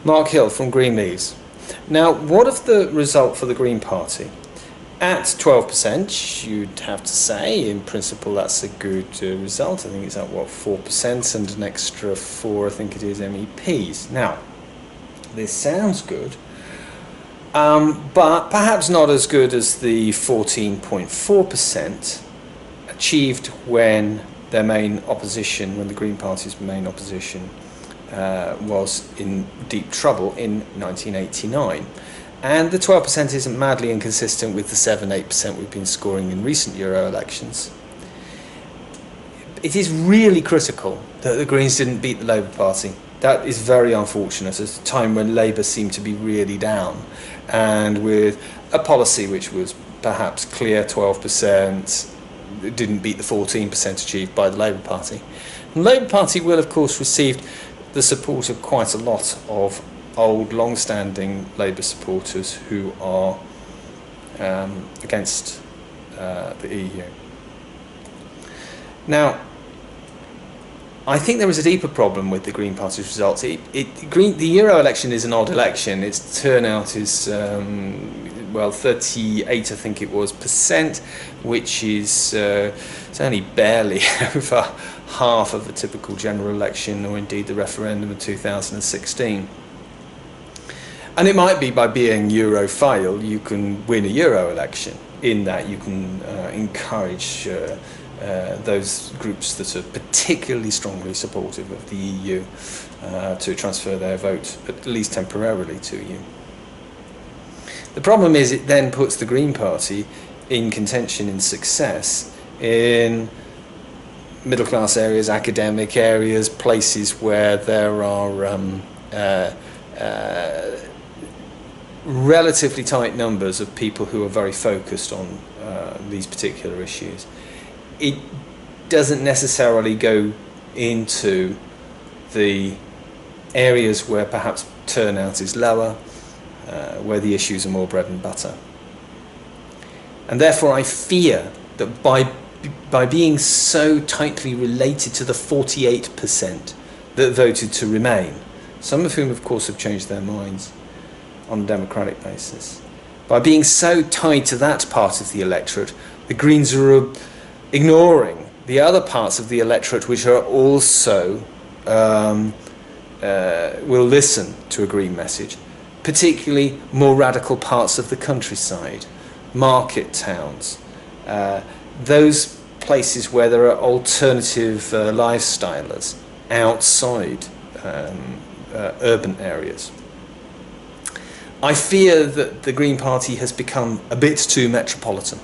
Mark Hill from Greenleafs. Now, what of the result for the Green Party? At 12%, you'd have to say, in principle, that's a good result. I think it's at, what, 4% and an extra 4, I think it is, MEPs. Now, this sounds good, but perhaps not as good as the 14.4% achieved when their main opposition, when the Green Party's main opposition was in deep trouble in 1989. And the 12% isn't madly inconsistent with the 7-8% we've been scoring in recent Euro elections. It is really critical that the Greens didn't beat the Labour Party. That is very unfortunate at a time when Labour seemed to be really down, and with a policy which was perhaps clear 12%, it didn't beat the 14% achieved by the Labour Party. And the Labour Party will, of course, received the support of quite a lot of old, long-standing Labour supporters who are against the EU. Now, I think there is a deeper problem with the Green Party's results. The Euro election is an odd election. Its turnout is, 38, I think it was, percent, which is it's only barely over half of the typical general election, or indeed the referendum of 2016. And it might be by being Europhile you can win a Euro election, in that you can encourage those groups that are particularly strongly supportive of the EU to transfer their vote, at least temporarily, to you. The problem is it then puts the Green Party in contention, in success, in middle-class areas, academic areas, places where there are relatively tight numbers of people who are very focused on these particular issues. It doesn't necessarily go into the areas where perhaps turnout is lower, where the issues are more bread and butter. And therefore I fear that by being so tightly related to the 48% that voted to remain, some of whom of course have changed their minds on a democratic basis, by being so tied to that part of the electorate, the Greens are ignoring the other parts of the electorate which are also will listen to a Green message, particularly more radical parts of the countryside, market towns, those places where there are alternative lifestylers outside urban areas. I fear that the Green Party has become a bit too metropolitan.